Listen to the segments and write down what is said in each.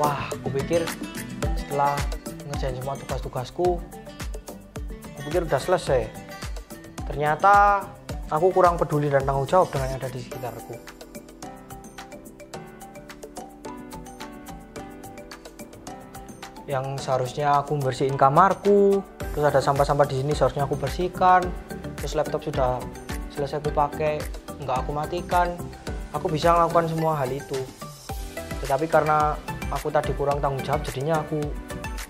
Wah, aku pikir setelah ngerjain semua tugas-tugasku, aku pikir udah selesai. Ternyata aku kurang peduli dan tanggung jawab dengan yang ada di sekitarku. Yang seharusnya aku bersihin kamarku, terus ada sampah-sampah di sini seharusnya aku bersihkan, terus laptop sudah selesai aku pakai, nggak aku matikan. Aku bisa melakukan semua hal itu. Tetapi karena aku tadi kurang tanggung jawab, jadinya aku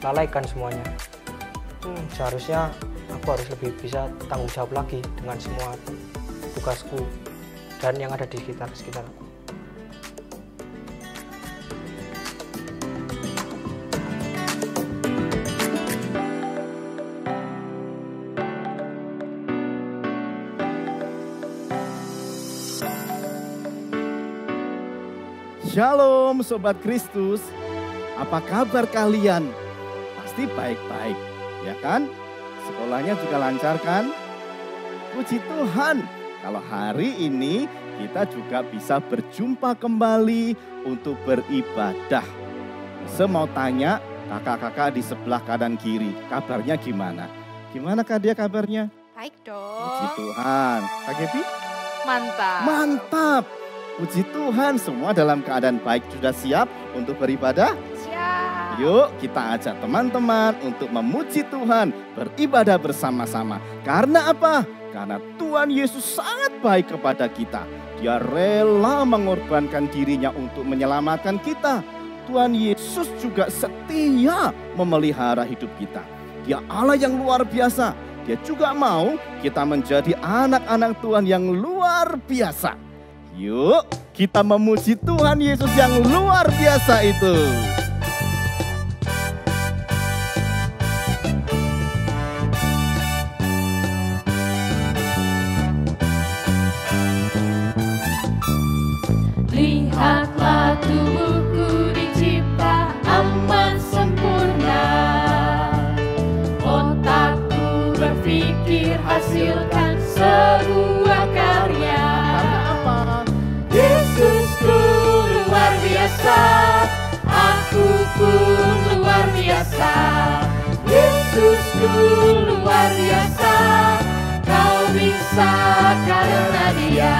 lalaikan semuanya. Seharusnya aku harus lebih bisa tanggung jawab lagi dengan semua tugasku dan yang ada di sekitarku. Shalom Sobat Kristus, apa kabar kalian? Pasti baik-baik, ya kan? Sekolahnya juga lancar kan? Puji Tuhan, kalau hari ini kita juga bisa berjumpa kembali untuk beribadah. Saya mau tanya kakak-kakak di sebelah kanan kiri, kabarnya gimana? Gimana Kak dia kabarnya? Baik dong. Puji Tuhan. Kak Gepi? Mantap. Mantap. Puji Tuhan, semua dalam keadaan baik. Sudah siap untuk beribadah? Siap. Yuk kita ajak teman-teman untuk memuji Tuhan, beribadah bersama-sama. Karena apa? Karena Tuhan Yesus sangat baik kepada kita. Dia rela mengorbankan dirinya untuk menyelamatkan kita. Tuhan Yesus juga setia memelihara hidup kita. Dia Allah yang luar biasa. Dia juga mau kita menjadi anak-anak Tuhan yang luar biasa. Yuk kita memuji Tuhan Yesus yang luar biasa itu. Lihatlah tubuhku dicipta aman sempurna. Otakku berpikir hasilkan sebuah karya. Yesusku luar biasa, aku pun luar biasa. Yesusku luar biasa, kau bisa karena Dia.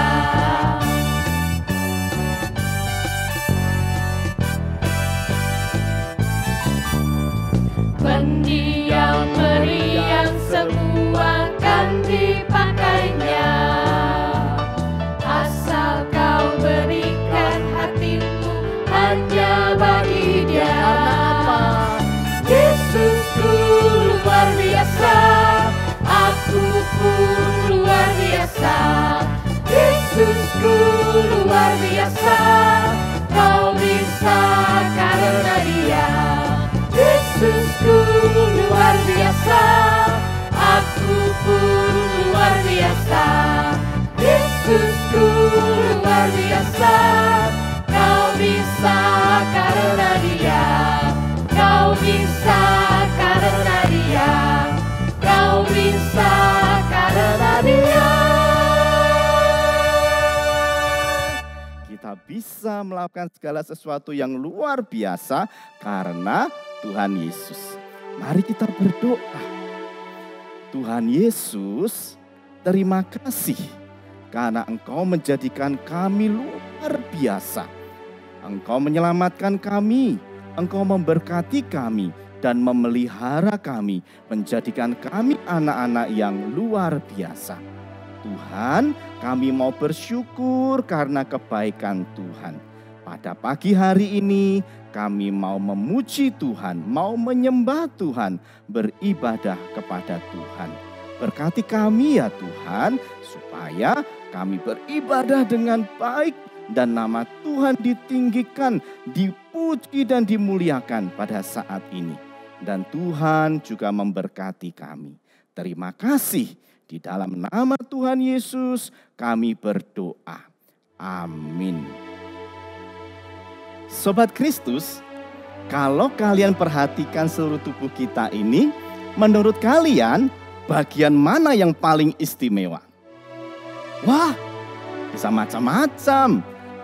Pendiam meriang semua kan dipakainya. Asal kau berikan hatimu hanya bagi Dia. Yesusku luar biasa, aku pun luar biasa. Yesusku luar biasa, kau bisa karena Dia. Yesusku luar biasa, aku pun luar biasa. Yesusku luar biasa, kau bisa karena Dia. Kau bisa karena Dia. Kau bisa karena Dia. Kita bisa melakukan segala sesuatu yang luar biasa karena Tuhan Yesus. Mari kita berdoa. Tuhan Yesus, terima kasih karena Engkau menjadikan kami luar biasa. Engkau menyelamatkan kami, Engkau memberkati kami dan memelihara kami, menjadikan kami anak-anak yang luar biasa. Tuhan, kami mau bersyukur karena kebaikan Tuhan. Pada pagi hari ini kami mau memuji Tuhan, mau menyembah Tuhan, beribadah kepada Tuhan. Berkati kami ya Tuhan, supaya kami beribadah dengan baik dan nama Tuhan ditinggikan, dipuji dan dimuliakan pada saat ini. Dan Tuhan juga memberkati kami. Terima kasih, di dalam nama Tuhan Yesus kami berdoa. Amin. Sobat Kristus, kalau kalian perhatikan seluruh tubuh kita ini, menurut kalian bagian mana yang paling istimewa? Wah, bisa macam-macam.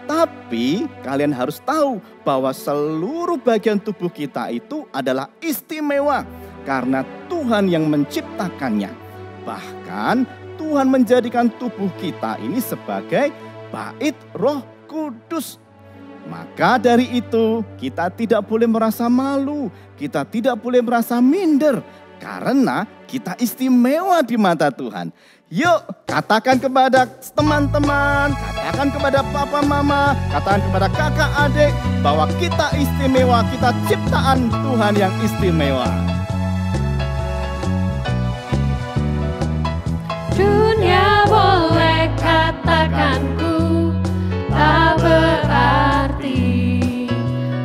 Tapi kalian harus tahu bahwa seluruh bagian tubuh kita itu adalah istimewa karena Tuhan yang menciptakannya. Bahkan Tuhan menjadikan tubuh kita ini sebagai bait Roh Kudus. Maka dari itu kita tidak boleh merasa malu, kita tidak boleh merasa minder karena kita istimewa di mata Tuhan. Yuk katakan kepada teman-teman, katakan kepada papa mama, katakan kepada kakak adik bahwa kita istimewa, kita ciptaan Tuhan yang istimewa. Dunia boleh katakanku tak berarti,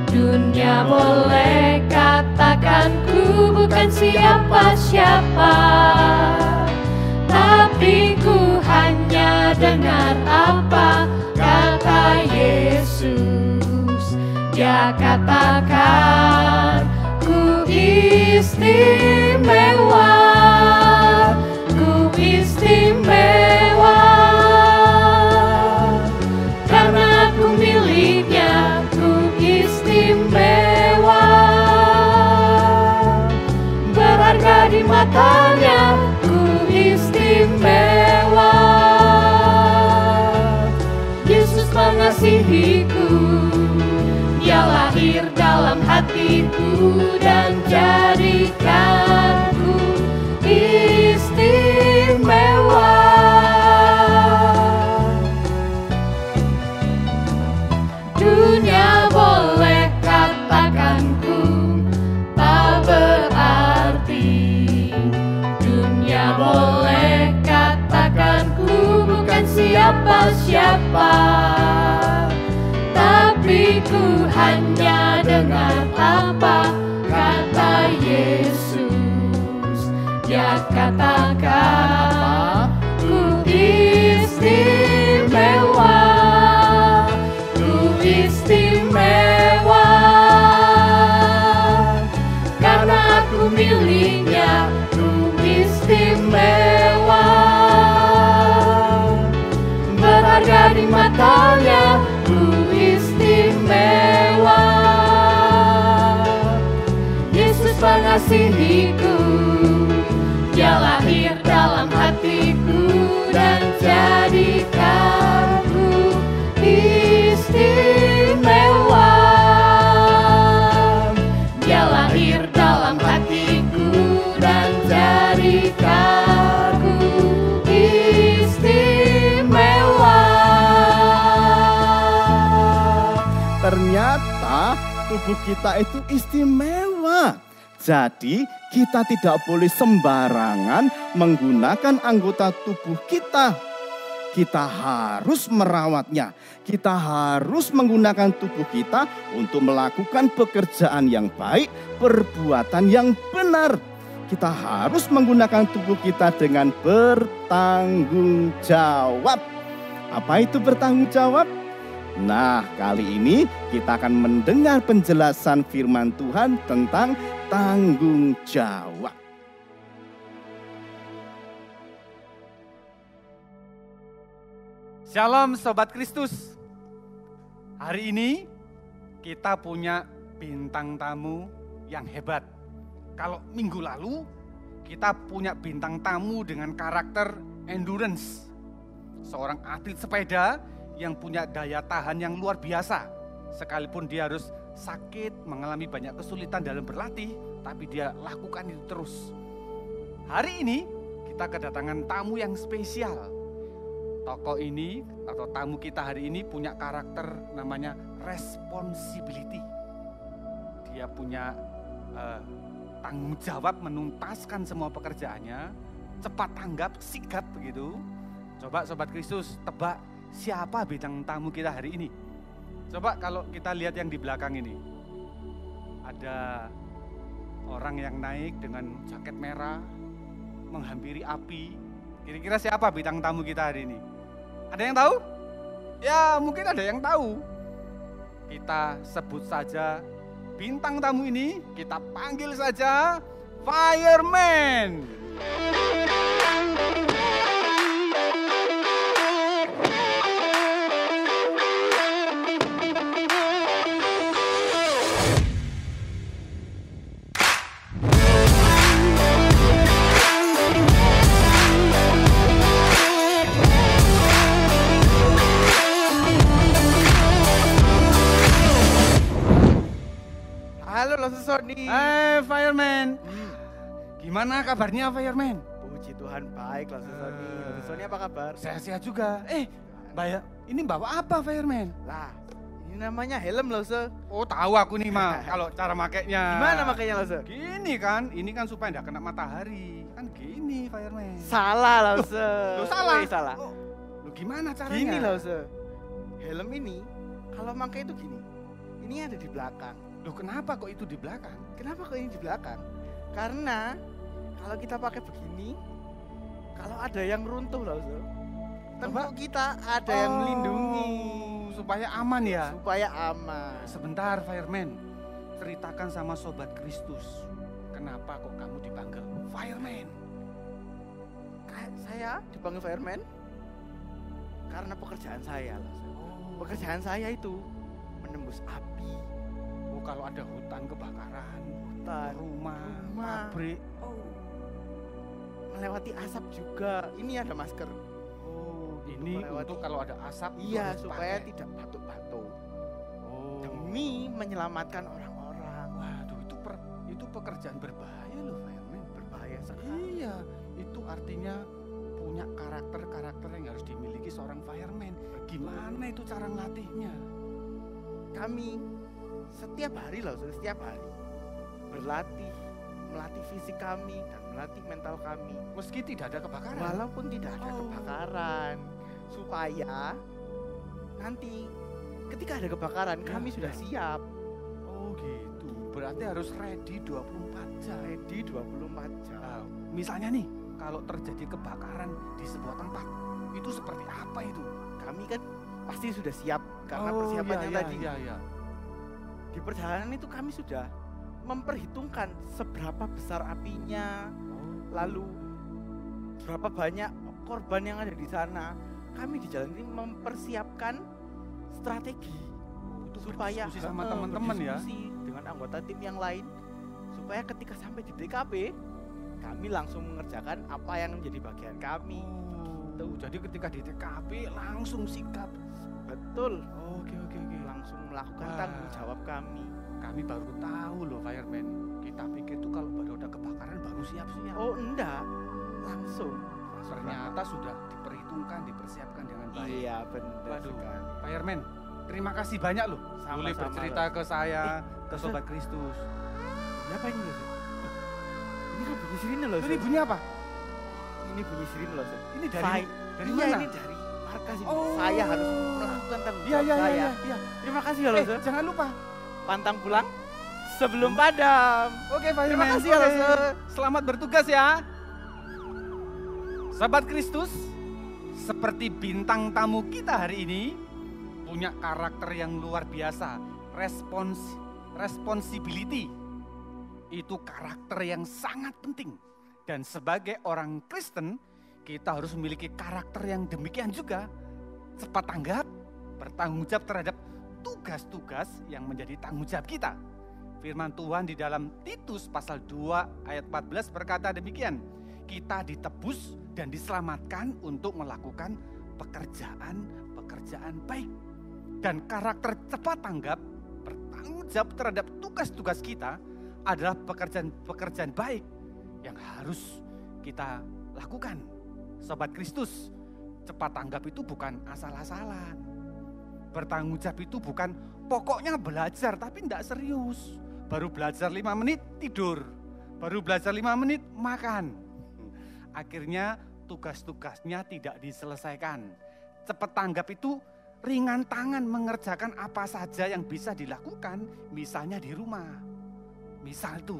dunia boleh katakanku bukan siapa-siapa, tapi ku hanya dengar apa kata Yesus. Dia katakan ku istimewa, ku istimewa, karena aku miliknya, ku istimewa, berharga di matanya, ku istimewa. Yesus mengasihiku, Dia lahir dalam hatiku dan jadikanku istimewa. Dunia boleh katakanku tak berarti, dunia boleh katakanku bukan siapa-siapa, tapi ku hanya dengar apa kata Yesus. Dia katakan ku istimewa, ku istimewa, karena aku miliknya, ku istimewa, berharga di matanya, ku istimewa. Yesus mengasihiku, Dia lahir dalam hatiku dan jadikanku istimewa. Dia lahir dalam hatiku dan jadikanku istimewa. Ternyata tubuh kita itu istimewa. Jadi kita tidak boleh sembarangan menggunakan anggota tubuh kita. Kita harus merawatnya. Kita harus menggunakan tubuh kita untuk melakukan pekerjaan yang baik, perbuatan yang benar. Kita harus menggunakan tubuh kita dengan bertanggung jawab. Apa itu bertanggung jawab? Nah, kali ini kita akan mendengar penjelasan firman Tuhan tentang tanggung jawab. Shalom Sobat Kristus. Hari ini kita punya bintang tamu yang hebat. Kalau minggu lalu kita punya bintang tamu dengan karakter endurance. Seorang atlet sepeda yang punya daya tahan yang luar biasa. Sekalipun dia harus sakit, mengalami banyak kesulitan dalam berlatih, tapi dia lakukan itu terus. Hari ini kita kedatangan tamu yang spesial. Tokoh ini atau tamu kita hari ini punya karakter namanya responsibility. Dia punya tanggung jawab menuntaskan semua pekerjaannya, cepat tanggap, sigap begitu. Coba Sobat Kristus tebak siapa bintang tamu kita hari ini? Coba kalau kita lihat yang di belakang ini. Ada orang yang naik dengan jaket merah, menghampiri api. Kira-kira siapa bintang tamu kita hari ini? Ada yang tahu? Ya mungkin ada yang tahu. Kita sebut saja bintang tamu ini, kita panggil saja Fireman. Halo Losu Sony. Fireman. Gimana kabarnya Fireman? Puji Tuhan baik Losu Sony. Losu Sony apa kabar? Sehat-sehat juga. Mbak, ini bawa apa Fireman? Lah, ini namanya helm Losu. Oh tahu aku nih Ma, kalau cara makainya. Gimana makanya Losu? Gini kan, ini kan supaya nggak kena matahari. Kan gini Fireman. Salah Losu. Loh salah? Wih, salah. Lo gimana caranya? Gini Losu. Helm ini kalau pakai itu gini. Ini ada di belakang. Loh kenapa kok itu di belakang? Kenapa kok ini di belakang? Karena kalau kita pakai begini, kalau ada yang runtuh Losu, tentu kita ada yang melindungi. Supaya aman ya? Supaya aman. Sebentar Fireman, ceritakan sama Sobat Kristus. Kenapa kok kamu dipanggil Fireman? Saya dipanggil fireman karena pekerjaan saya Losu. Pekerjaan saya itu menembus api. Oh kalau ada hutan kebakaran, rumah, pabrik. Melewati asap juga. Ini ada masker. Ini untuk kalau ada asap. Iya, supaya tidak batuk-batuk. Demi menyelamatkan orang-orang. Waduh, itu pekerjaan berbahaya loh, Fireman. Berbahaya sekali. Iya, itu artinya punya karakter-karakter yang harus dimiliki seorang fireman. Gimana itu cara ngelatihnya? Kami setiap hari berlatih, melatih fisik kami dan melatih mental kami. Meski tidak ada kebakaran. Walaupun tidak ada kebakaran, supaya nanti ketika ada kebakaran kami sudah siap. Oh gitu. Berarti harus ready 24 jam. Ready 24 jam. Misalnya nih, kalau terjadi kebakaran di sebuah tempat, itu seperti apa itu? Kami kan pasti sudah siap karena persiapannya tadi. Iya. Di perjalanan itu kami sudah memperhitungkan seberapa besar apinya, lalu berapa banyak korban yang ada di sana. Kami di jalan ini mempersiapkan strategi supaya sama teman-teman ya, dengan anggota tim yang lain, supaya ketika sampai di TKP kami langsung mengerjakan apa yang menjadi bagian kami. Jadi ketika di TKP langsung sikap. Betul. Oke. Langsung melakukan tanggung jawab kami. Kami baru tahu loh fireman. Kita pikir tuh kalau baru ada kebakaran baru siap-siap. Oh enggak, langsung. Ternyata sudah diperhitungkan, dipersiapkan dengan baik. Iya benar. Waduh, fireman, terima kasih banyak loh. Boleh bercerita ke saya, ke Sobat Kristus. Apa ini loh? Ini kan bunyi sirine loh. Ini bunyi apa? Ini bunyi sirine loh. Ini dari mana? Ini dari markas ini. Saya harus melakukan tanggung jawab saya. Iya. Terima kasih ya loh. Jangan lupa pantang pulang sebelum padam. Oke, fireman. Terima kasih ya loh. Selamat bertugas ya. Sahabat Kristus, seperti bintang tamu kita hari ini, punya karakter yang luar biasa. Responsibility itu karakter yang sangat penting. Dan sebagai orang Kristen, kita harus memiliki karakter yang demikian juga. Cepat tanggap, bertanggung jawab terhadap tugas-tugas yang menjadi tanggung jawab kita. Firman Tuhan di dalam Titus pasal 2 ayat 14 berkata demikian. Kita ditebus dan diselamatkan untuk melakukan pekerjaan baik. Dan karakter cepat tanggap, bertanggung jawab terhadap tugas-tugas kita adalah pekerjaan baik yang harus kita lakukan. Sobat Kristus, cepat tanggap itu bukan asal-asalan. Bertanggung jawab itu bukan pokoknya belajar tapi tidak serius. Baru belajar 5 menit tidur, baru belajar 5 menit makan. Akhirnya tugas-tugasnya tidak diselesaikan. Cepat tanggap itu ringan tangan mengerjakan apa saja yang bisa dilakukan, misalnya di rumah. Misal tuh,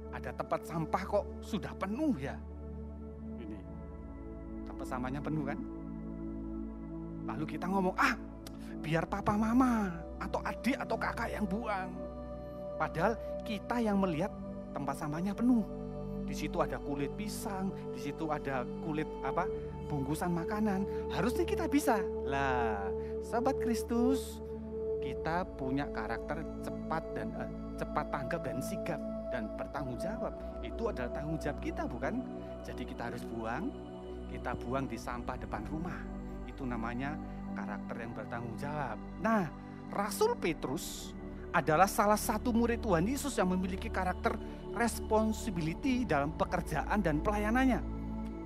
ada tempat sampah kok sudah penuh ya. Ini, tempat sampahnya penuh kan? Lalu kita ngomong, biar papa mama atau adik atau kakak yang buang. Padahal kita yang melihat tempat sampahnya penuh. Di situ ada kulit pisang, di situ ada kulit bungkusan makanan. Harusnya kita bisa. Lah, sahabat Kristus, kita punya karakter cepat tanggap dan sigap dan bertanggung jawab. Itu adalah tanggung jawab kita, bukan? Jadi kita harus buang. Kita buang di sampah depan rumah. Itu namanya karakter yang bertanggung jawab. Nah, Rasul Petrus adalah salah satu murid Tuhan Yesus yang memiliki karakter responsibility dalam pekerjaan dan pelayanannya.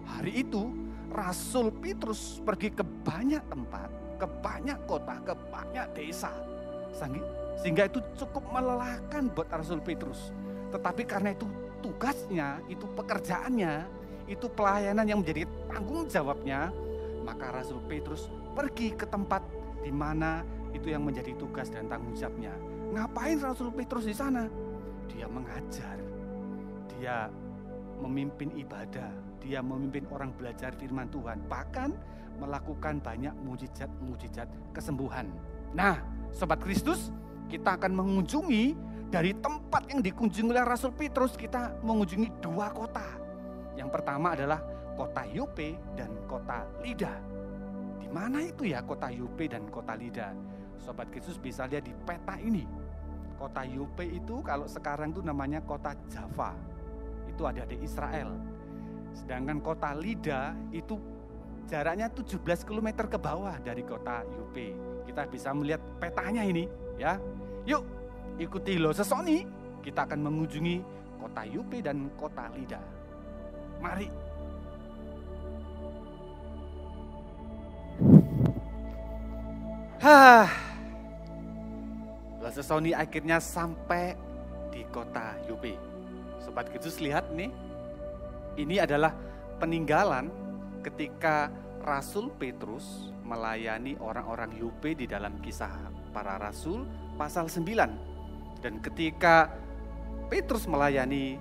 Hari itu Rasul Petrus pergi ke banyak tempat, ke banyak kota, ke banyak desa. Sehingga itu cukup melelahkan buat Rasul Petrus. Tetapi karena itu tugasnya, itu pekerjaannya, itu pelayanan yang menjadi tanggung jawabnya, maka Rasul Petrus pergi ke tempat di mana itu yang menjadi tugas dan tanggung jawabnya. Ngapain Rasul Petrus di sana? Dia mengajar, dia memimpin ibadah, dia memimpin orang belajar firman Tuhan, bahkan melakukan banyak mujizat-mujizat kesembuhan. Nah, Sobat Kristus, kita akan mengunjungi dari tempat yang dikunjungi oleh Rasul Petrus, kita mengunjungi 2 kota. Yang pertama adalah kota Yope dan kota Lida. Di mana itu ya kota Yope dan kota Lida? Sobat Kristus bisa lihat di peta ini. Kota Yope itu kalau sekarang itu namanya kota Java. Itu ada di Israel. Sedangkan kota Lida itu jaraknya 17 km ke bawah dari kota Yope. Kita bisa melihat petanya ini ya. Yuk ikuti Lo Sesoni. Kita akan mengunjungi kota Yope dan kota Lida. Mari. Lo Sesoni akhirnya sampai di kota Yope. Sobat Kristus lihat nih. Ini adalah peninggalan ketika Rasul Petrus melayani orang-orang Yope di dalam Kisah Para Rasul pasal 9. Dan ketika Petrus melayani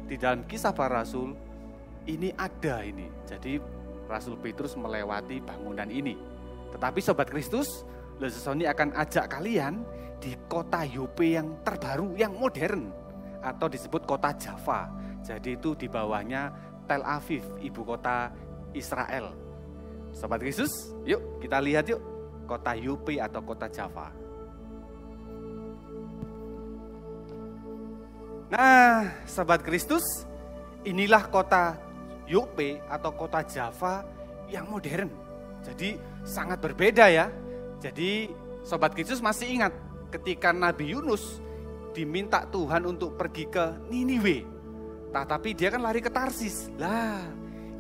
di dalam Kisah Para Rasul, ini ada ini. Jadi Rasul Petrus melewati bangunan ini. Tetapi Sobat Kristus, Lo Sesoni akan ajak kalian di kota Yope yang terbaru, yang modern, atau disebut kota Java. Jadi itu di bawahnya Tel Aviv, ibu kota Israel. Sobat Kristus, yuk kita lihat yuk kota Yope atau kota Java. Nah, Sobat Kristus, inilah kota Yope atau kota Java yang modern. Jadi sangat berbeda ya. Jadi Sobat Kristus masih ingat ketika Nabi Yunus diminta Tuhan untuk pergi ke Niniwe. Tetapi dia kan lari ke Tarsis. Lah,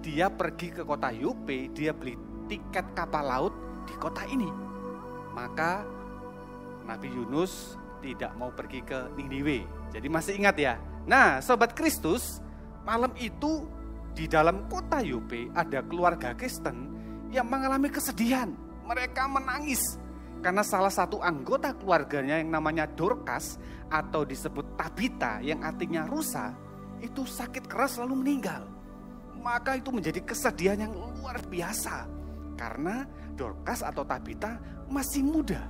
dia pergi ke kota Yope, dia beli tiket kapal laut di kota ini. Maka Nabi Yunus tidak mau pergi ke Niniwe. Jadi masih ingat ya. Nah, Sobat Kristus, malam itu di dalam kota Yope ada keluarga Kristen yang mengalami kesedihan. Mereka menangis karena salah satu anggota keluarganya yang namanya Dorcas atau disebut Tabita yang artinya rusa, itu sakit keras lalu meninggal. Maka itu menjadi kesedihan yang luar biasa karena Dorcas atau Tabita masih muda.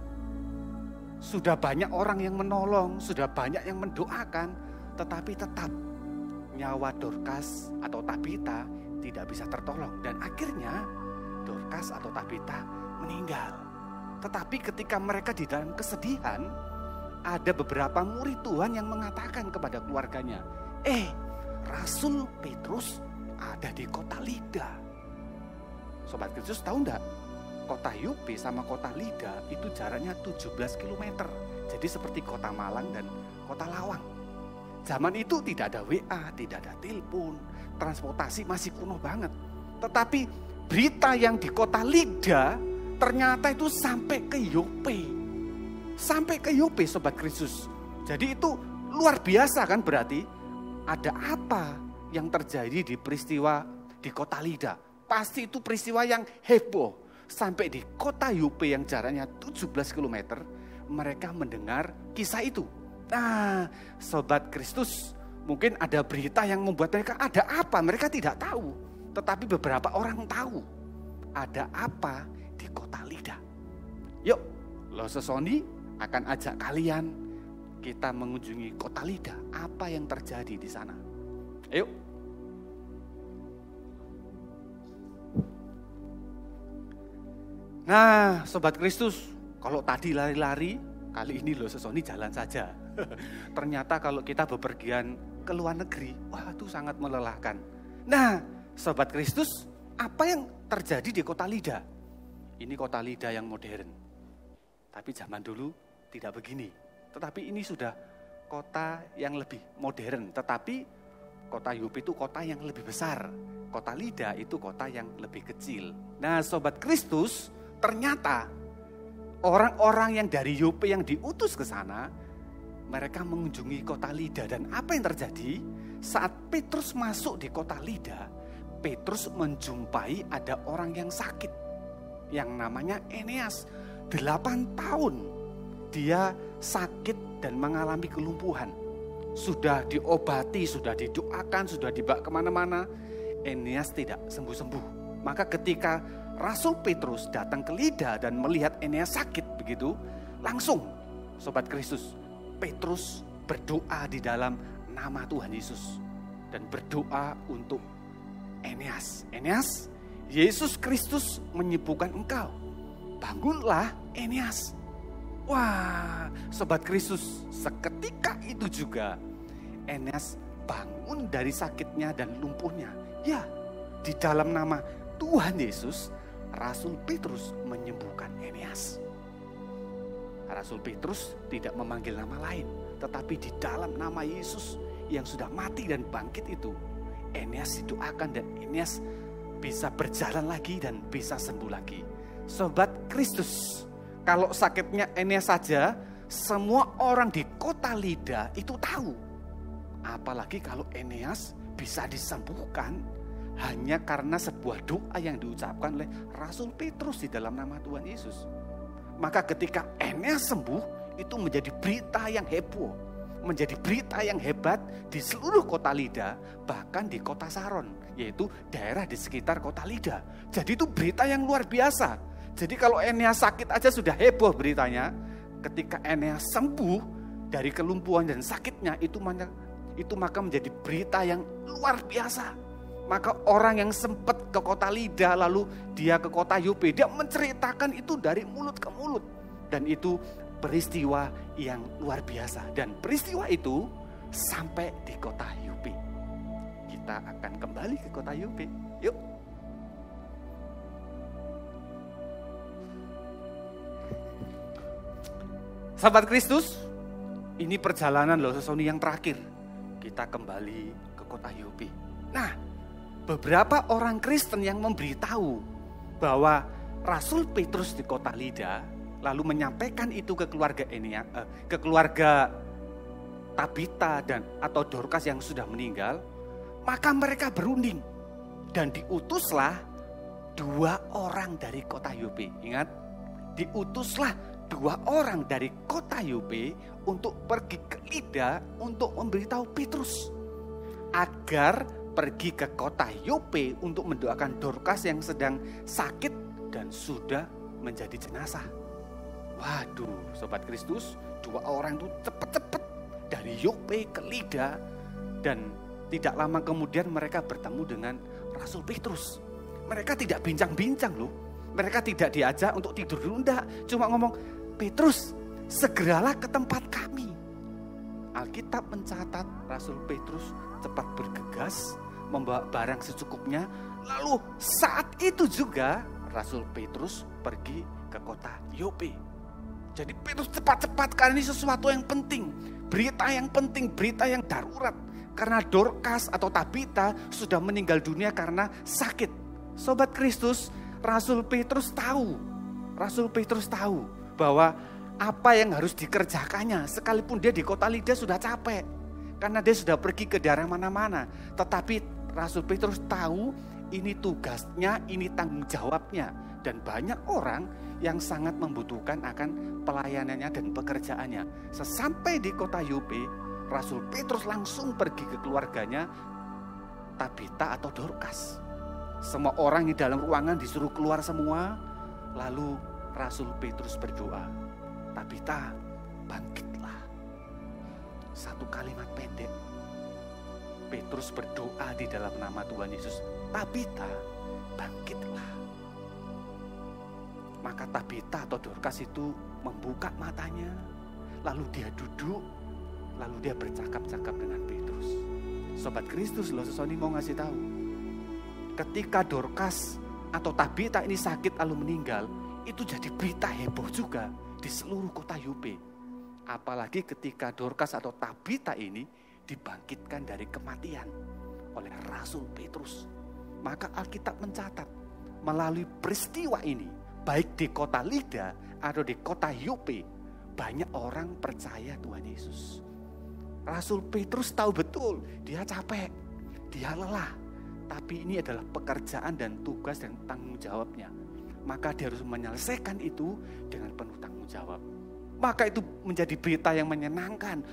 Sudah banyak orang yang menolong, sudah banyak yang mendoakan, tetapi tetap nyawa Dorcas atau Tabita tidak bisa tertolong. Dan akhirnya Dorcas atau Tabita meninggal. Tetapi ketika mereka di dalam kesedihan, ada beberapa murid Tuhan yang mengatakan kepada keluarganya, Rasul Petrus ada di kota Lida. Sobat Kristus tahu enggak? Kota Yope sama kota Lida itu jaraknya 17 km. Jadi seperti kota Malang dan kota Lawang. Zaman itu tidak ada WA, tidak ada telepon, transportasi masih kuno banget. Tetapi berita yang di kota Lida ternyata itu sampai ke Yope. Sampai ke Yope, Sobat Kristus. Jadi itu luar biasa kan berarti. Ada apa yang terjadi di peristiwa di kota Lida? Pasti itu peristiwa yang heboh. Sampai di kota Yope yang jaraknya 17 km, mereka mendengar kisah itu. Nah, Sobat Kristus, mungkin ada berita yang membuat mereka ada apa? Mereka tidak tahu. Tetapi beberapa orang tahu. Ada apa di kota Lida? Yuk, Lo Sesoni akan ajak kalian kita mengunjungi kota Lida. Apa yang terjadi di sana? Ayo. Nah, Sobat Kristus, kalau tadi lari-lari, kali ini Lo Sesoni jalan saja. Ternyata kalau kita bepergian ke luar negeri, wah itu sangat melelahkan. Nah, Sobat Kristus, apa yang terjadi di kota Lida? Ini kota Lida yang modern. Tapi zaman dulu tidak begini. Tetapi ini sudah kota yang lebih modern. Tetapi kota Yope itu kota yang lebih besar. Kota Lida itu kota yang lebih kecil. Nah Sobat Kristus, ternyata orang-orang yang dari Yope yang diutus ke sana, mereka mengunjungi kota Lida. Dan apa yang terjadi? Saat Petrus masuk di kota Lida, Petrus menjumpai ada orang yang sakit. Yang namanya Eneas. 8 tahun dia sakit dan mengalami kelumpuhan. Sudah diobati, sudah didoakan, sudah dibawa kemana-mana. Eneas tidak sembuh-sembuh. Maka ketika Rasul Petrus datang ke Lida dan melihat Eneas sakit begitu, langsung Sobat Kristus, Petrus berdoa di dalam nama Tuhan Yesus. Dan berdoa untuk Eneas. Eneas, Yesus Kristus menyembuhkan engkau. Bangunlah Eneas. Wah, Sobat Kristus, seketika itu juga Eneas bangun dari sakitnya dan lumpuhnya. Ya, di dalam nama Tuhan Yesus, Rasul Petrus menyembuhkan Eneas. Rasul Petrus tidak memanggil nama lain, tetapi di dalam nama Yesus yang sudah mati dan bangkit itu, Eneas didoakan dan Eneas bisa berjalan lagi dan bisa sembuh lagi. Sobat Kristus, kalau sakitnya Eneas saja, semua orang di kota Lida itu tahu. Apalagi kalau Eneas bisa disembuhkan hanya karena sebuah doa yang diucapkan oleh Rasul Petrus di dalam nama Tuhan Yesus. Maka ketika Eneas sembuh, itu menjadi berita yang heboh, menjadi berita yang hebat di seluruh kota Lida, bahkan di kota Saron, yaitu daerah di sekitar kota Lida. Jadi itu berita yang luar biasa. Jadi kalau Eneas sakit aja sudah heboh beritanya, ketika Eneas sembuh dari kelumpuhan dan sakitnya, itu maka menjadi berita yang luar biasa. Maka orang yang sempat ke kota Lida lalu dia ke kota Yope, dia menceritakan itu dari mulut ke mulut. Dan itu peristiwa yang luar biasa. Dan peristiwa itu sampai di kota Yope. Kita akan kembali ke kota Yope. Yuk. Sahabat Kristus, ini perjalanan loh Sesoni yang terakhir. Kita kembali ke kota Yope. Nah, beberapa orang Kristen yang memberitahu bahwa Rasul Petrus di kota Lida lalu menyampaikan itu ke keluarga ke keluarga Tabita dan atau Dorcas yang sudah meninggal, maka mereka berunding dan diutuslah 2 orang dari kota Yope. Ingat, diutuslah 2 orang dari kota Yope untuk pergi ke Lida untuk memberitahu Petrus agar pergi ke kota Yope untuk mendoakan Dorcas yang sedang sakit dan sudah menjadi jenazah. Waduh, Sobat Kristus, 2 orang itu cepat-cepat dari Yope ke Lida, dan tidak lama kemudian mereka bertemu dengan Rasul Petrus. Mereka tidak bincang-bincang loh. Mereka tidak diajak untuk tidur dulu, enggak. Cuma ngomong, Petrus, segeralah ke tempat kami. Alkitab mencatat Rasul Petrus cepat bergegas, membawa barang secukupnya. Lalu saat itu juga Rasul Petrus pergi ke kota Yope. Jadi Petrus cepat-cepat karena ini sesuatu yang penting. Berita yang penting, berita yang darurat. Karena Dorcas atau Tabita sudah meninggal dunia karena sakit. Sobat Kristus, Rasul Petrus tahu bahwa apa yang harus dikerjakannya. Sekalipun dia di kota Lida sudah capek, karena dia sudah pergi ke daerah mana-mana. Tetapi Rasul Petrus tahu ini tugasnya, ini tanggung jawabnya. Dan banyak orang yang sangat membutuhkan akan pelayanannya dan pekerjaannya. Sesampai di kota Yope, Rasul Petrus langsung pergi ke keluarganya Tabita atau Dorcas. Semua orang di dalam ruangan disuruh keluar semua. Lalu Rasul Petrus berdoa, Tabita, bangkitlah. 1 kalimat pendek. Petrus berdoa di dalam nama Tuhan Yesus, Tabita, bangkitlah. Maka Tabita atau Dorcas itu membuka matanya, lalu dia duduk, lalu dia bercakap-cakap dengan Petrus. Sobat Kristus, loh Sesoni mau ngasih tahu, ketika Dorcas atau Tabita ini sakit lalu meninggal, itu jadi berita heboh juga di seluruh kota Yope. Apalagi ketika Dorcas atau Tabita ini dibangkitkan dari kematian oleh Rasul Petrus. Maka Alkitab mencatat melalui peristiwa ini, baik di kota Lida atau di kota Yope, banyak orang percaya Tuhan Yesus. Rasul Petrus tahu betul dia capek, dia lelah. Tapi ini adalah pekerjaan dan tugas dan tanggung jawabnya. Maka dia harus menyelesaikan itu dengan penuh tanggung jawab. Maka itu menjadi berita yang menyenangkan.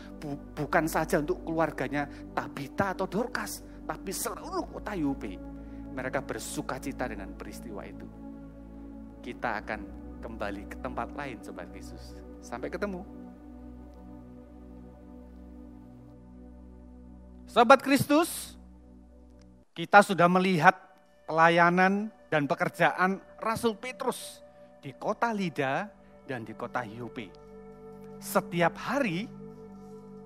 Bukan saja untuk keluarganya Tabita atau Dorcas, tapi seluruh kota Yope. Mereka bersuka cita dengan peristiwa itu. Kita akan kembali ke tempat lain, Sobat Kristus. Sampai ketemu. Sobat Kristus, kita sudah melihat pelayanan dan pekerjaan Rasul Petrus di kota Lida dan di kota Yope. Setiap hari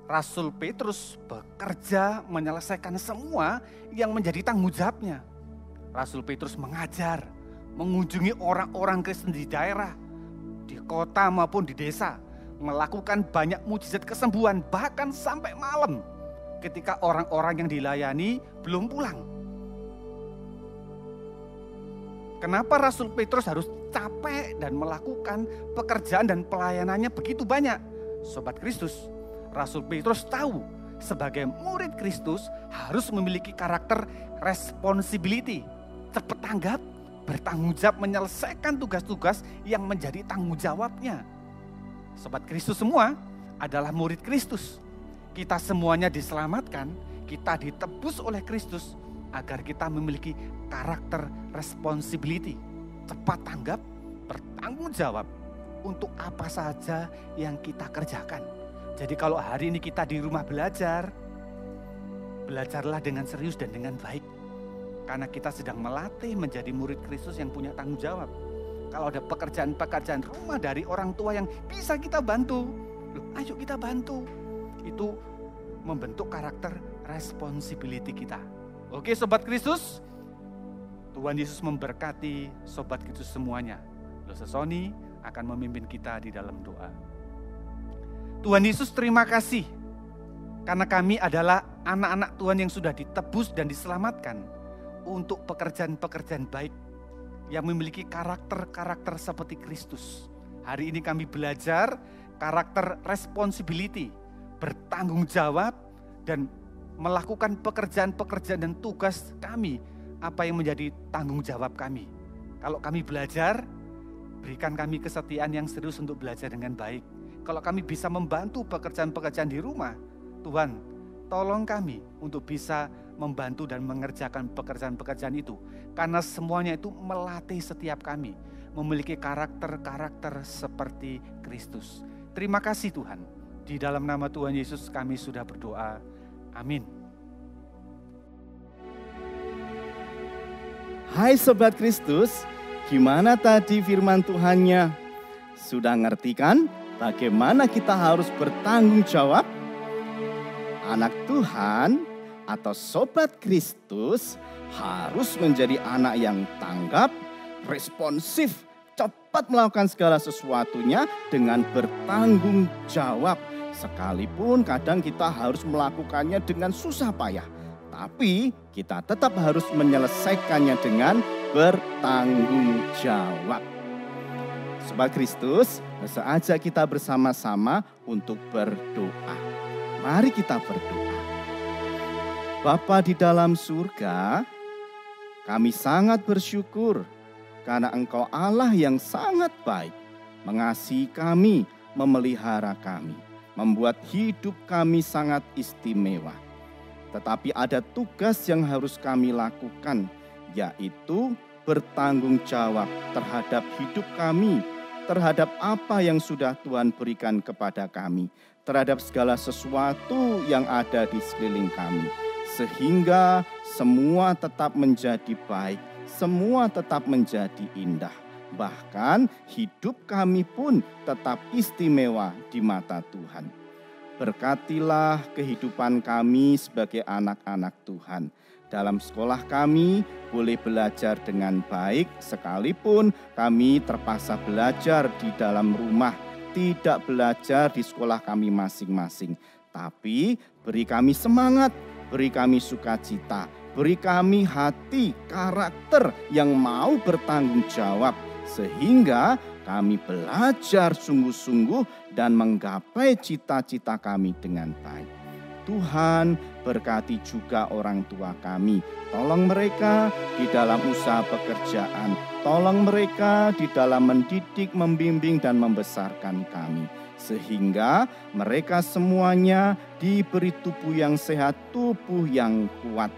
Rasul Petrus bekerja menyelesaikan semua yang menjadi tanggung jawabnya. Rasul Petrus mengajar, mengunjungi orang-orang Kristen di daerah, di kota maupun di desa, melakukan banyak mujizat kesembuhan bahkan sampai malam ketika orang-orang yang dilayani belum pulang. Kenapa Rasul Petrus harus capek dan melakukan pekerjaan dan pelayanannya begitu banyak? Sobat Kristus, Rasul Petrus tahu sebagai murid Kristus harus memiliki karakter responsibility, cepat tanggap, bertanggung jawab menyelesaikan tugas-tugas yang menjadi tanggung jawabnya. Sobat Kristus semua adalah murid Kristus. Kita semuanya diselamatkan, kita ditebus oleh Kristus agar kita memiliki karakter responsibility, cepat tanggap, bertanggung jawab untuk apa saja yang kita kerjakan. Jadi kalau hari ini kita di rumah belajar, belajarlah dengan serius dan dengan baik. Karena kita sedang melatih menjadi murid Kristus yang punya tanggung jawab. Kalau ada pekerjaan-pekerjaan rumah dari orang tua yang bisa kita bantu, ayo kita bantu. Itu membentuk karakter responsibility kita. Oke Sobat Kristus, Tuhan Yesus memberkati Sobat Kristus semuanya. Dosa Sony akan memimpin kita di dalam doa. Tuhan Yesus terima kasih karena kami adalah anak-anak Tuhan yang sudah ditebus dan diselamatkan untuk pekerjaan-pekerjaan baik yang memiliki karakter-karakter seperti Kristus. Hari ini kami belajar karakter responsibility, bertanggung jawab dan melakukan pekerjaan-pekerjaan dan tugas kami, apa yang menjadi tanggung jawab kami. Kalau kami belajar, berikan kami kesetiaan yang serius untuk belajar dengan baik. Kalau kami bisa membantu pekerjaan-pekerjaan di rumah, Tuhan, tolong kami untuk bisa membantu dan mengerjakan pekerjaan-pekerjaan itu. Karena semuanya itu melatih setiap kami memiliki karakter-karakter seperti Kristus. Terima kasih Tuhan. Di dalam nama Tuhan Yesus kami sudah berdoa. Amin. Hai Sobat Kristus, gimana tadi firman Tuhannya? Sudah ngerti kan bagaimana kita harus bertanggung jawab? Anak Tuhan atau Sobat Kristus harus menjadi anak yang tanggap, responsif, cepat melakukan segala sesuatunya dengan bertanggung jawab. Sekalipun kadang kita harus melakukannya dengan susah payah, tapi kita tetap harus menyelesaikannya dengan bertanggung jawab. Sobat Kristus, sesaja kita bersama-sama untuk berdoa. Mari kita berdoa. Bapa di dalam surga, kami sangat bersyukur karena Engkau Allah yang sangat baik, mengasihi kami, memelihara kami, membuat hidup kami sangat istimewa. Tetapi ada tugas yang harus kami lakukan, yaitu bertanggung jawab terhadap hidup kami, terhadap apa yang sudah Tuhan berikan kepada kami, terhadap segala sesuatu yang ada di sekeliling kami. Sehingga semua tetap menjadi baik, semua tetap menjadi indah. Bahkan hidup kami pun tetap istimewa di mata Tuhan. Berkatilah kehidupan kami sebagai anak-anak Tuhan. Dalam sekolah kami boleh belajar dengan baik, sekalipun kami terpaksa belajar di dalam rumah tidak belajar di sekolah kami masing-masing. Tapi beri kami semangat, beri kami sukacita, beri kami hati, karakter yang mau bertanggung jawab. Sehingga kami belajar sungguh-sungguh dan menggapai cita-cita kami dengan baik. Tuhan berkati juga orang tua kami. Tolong mereka di dalam usaha pekerjaan. Tolong mereka di dalam mendidik, membimbing, dan membesarkan kami. Sehingga mereka semuanya diberi tubuh yang sehat, tubuh yang kuat.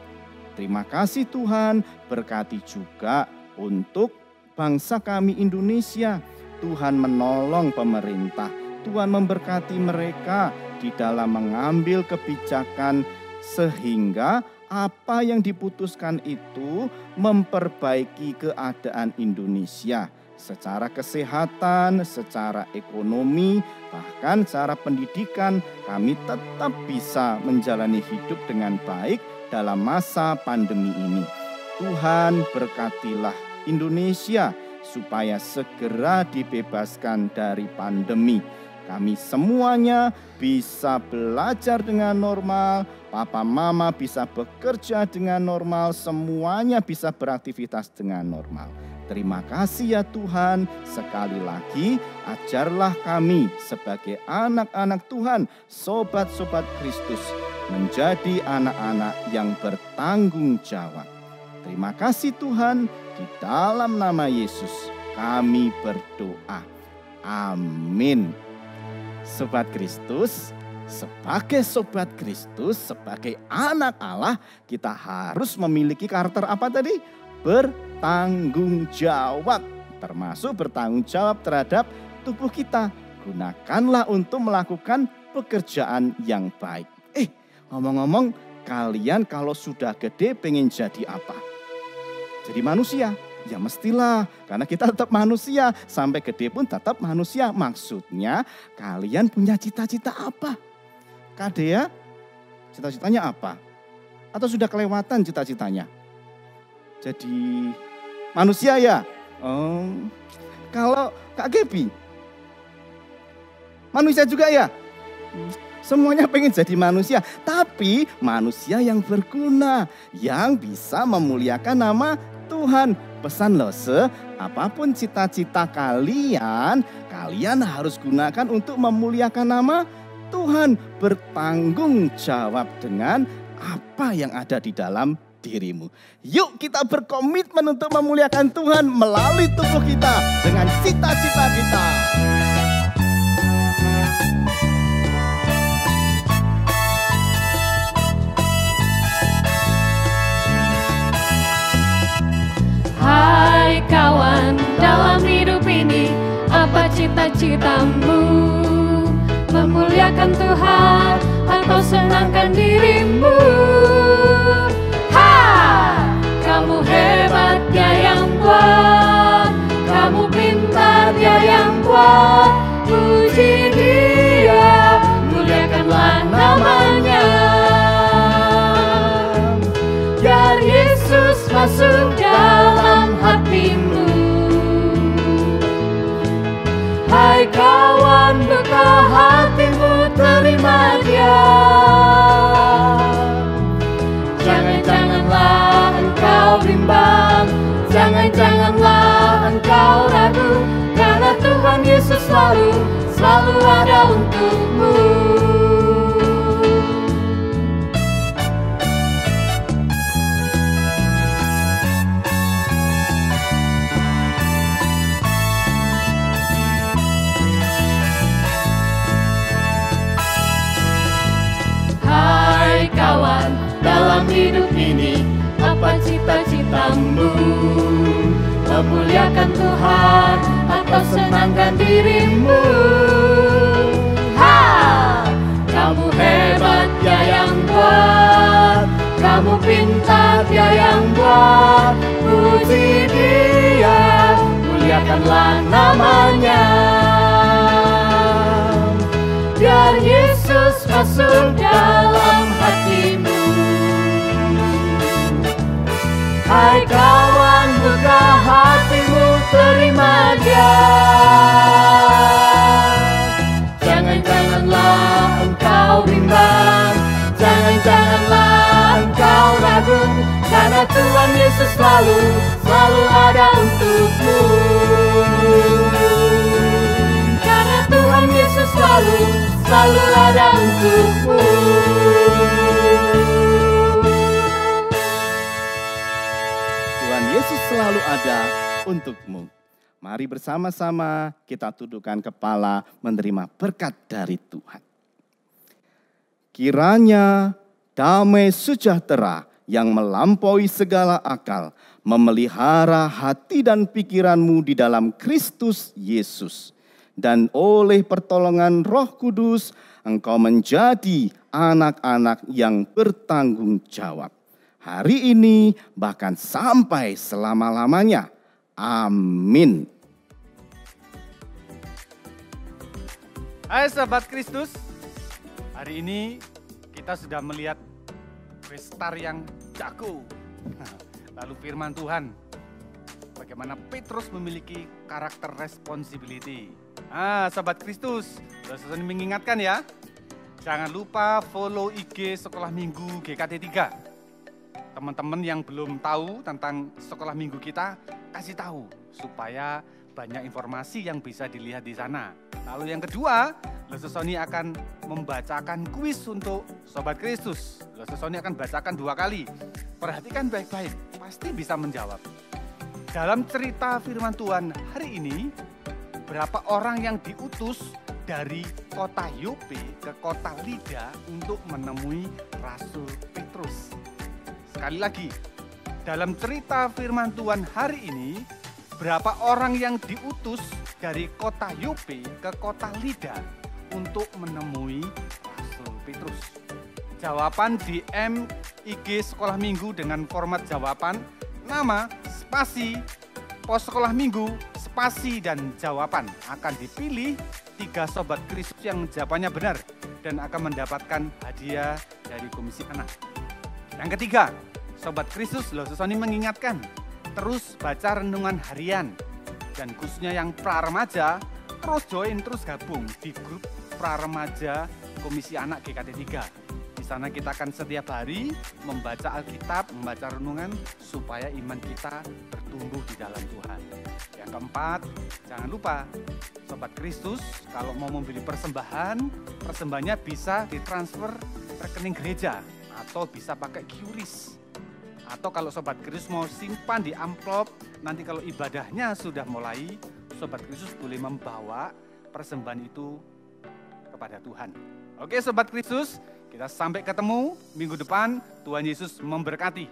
Terima kasih Tuhan, berkati juga untuk bangsa kami Indonesia. Tuhan menolong pemerintah. Tuhan memberkati mereka di dalam mengambil kebijakan sehingga apa yang diputuskan itu memperbaiki keadaan Indonesia secara kesehatan, secara ekonomi, bahkan secara pendidikan. Kami tetap bisa menjalani hidup dengan baik dalam masa pandemi ini. Tuhan berkatilah Indonesia supaya segera dibebaskan dari pandemi. Kami semuanya bisa belajar dengan normal, papa mama bisa bekerja dengan normal, semuanya bisa beraktivitas dengan normal. Terima kasih ya Tuhan, sekali lagi ajarlah kami sebagai anak-anak Tuhan, sobat-sobat Kristus, menjadi anak-anak yang bertanggung jawab. Terima kasih Tuhan, di dalam nama Yesus kami berdoa. Amin. Sobat Kristus, sebagai sobat Kristus, sebagai anak Allah, kita harus memiliki karakter apa tadi? Bertanggung jawab, termasuk bertanggung jawab terhadap tubuh kita. Gunakanlah untuk melakukan pekerjaan yang baik. Ngomong-ngomong, kalian kalau sudah gede pengen jadi apa? Jadi manusia? Ya mestilah, karena kita tetap manusia, sampai gede pun tetap manusia. Maksudnya kalian punya cita-cita apa? Kak Dea, cita-citanya apa? Atau sudah kelewatan cita-citanya? Jadi manusia ya? Kalau Kak Gebi, manusia juga ya? Semuanya pengen jadi manusia, tapi manusia yang berguna, yang bisa memuliakan nama Tuhan. Pesan loh, apapun cita-cita kalian, kalian harus gunakan untuk memuliakan nama Tuhan. Bertanggung jawab dengan apa yang ada di dalam dirimu. Yuk kita berkomitmen untuk memuliakan Tuhan melalui tubuh kita dengan cita-cita kita. Hai kawan, dalam hidup ini apa cita-citamu? Memuliakan Tuhan atau senangkan dirimu? Ha! Kamu hebat, Dia yang buat. Kamu pintar, Dia yang buat. Puji Dia, muliakanlah namanya. Biar Yesus masuk dalam hatimu. Hai kawan, buka hatimu, terima Dia. Jangan-janganlah engkau bimbang, jangan-janganlah engkau ragu, karena Tuhan Yesus selalu ada untukmu. Kawan, dalam hidup ini apa cita-citamu? Memuliakan Tuhan atau senangkan dirimu? Ha! Kamu hebat, Dia yang buat. Kamu pintar, Dia yang buat. Puji Dia, muliakanlah namanya. Biar Yesus masuk dalam hatimu. Hai kawan, buka hatimu, terima Dia. bimbang. Jangan-janganlah engkau ragu, karena Tuhan Yesus selalu ada untukmu. Karena Tuhan Yesus selalu ada untukmu. Tuhan Yesus selalu ada untukmu. Mari bersama-sama kita tundukkan kepala menerima berkat dari Tuhan. Kiranya damai sejahtera yang melampaui segala akal memelihara hati dan pikiranmu di dalam Kristus Yesus. Dan oleh pertolongan Roh Kudus engkau menjadi anak-anak yang bertanggung jawab. Hari ini bahkan sampai selama-lamanya. Amin. Hai sahabat Kristus, hari ini kita sudah melihat bestar yang jago. Lalu firman Tuhan, bagaimana Petrus memiliki karakter responsibility. Sahabat Kristus, sudah mengingatkan ya, jangan lupa follow IG Sekolah Minggu GKT 3. Teman-teman yang belum tahu tentang Sekolah Minggu kita, kasih tahu supaya banyak informasi yang bisa dilihat di sana. Lalu yang kedua, Sony akan membacakan kuis untuk Sobat Kristus. Sony akan bacakan 2 kali. Perhatikan baik-baik, pasti bisa menjawab. Dalam cerita firman Tuhan hari ini, berapa orang yang diutus dari kota Yope ke kota Lida untuk menemui Rasul Petrus? Sekali lagi, dalam cerita firman Tuhan hari ini, berapa orang yang diutus dari kota Yope ke kota Lida untuk menemui Rasul Petrus? Jawaban di IG Sekolah Minggu dengan format jawaban, nama, spasi, pos Sekolah Minggu, spasi, dan jawaban. Akan dipilih 3 Sobat Kristus yang jawabannya benar dan akan mendapatkan hadiah dari Komisi Anak. Yang ketiga, Sobat Kristus, Sony mengingatkan, terus baca renungan harian. Dan khususnya yang pra-remaja, terus join, terus gabung di grup pra-remaja Komisi Anak GKT 3. Di sana kita akan setiap hari membaca Alkitab, membaca renungan, supaya iman kita bertumbuh di dalam Tuhan. Yang keempat, jangan lupa, Sobat Kristus, kalau mau membeli persembahannya bisa ditransfer rekening gereja, atau bisa pakai QRIS. Atau kalau Sobat Kristus mau simpan di amplop, nanti kalau ibadahnya sudah mulai, Sobat Kristus boleh membawa persembahan itu kepada Tuhan. Oke Sobat Kristus, kita sampai ketemu minggu depan. Tuhan Yesus memberkati.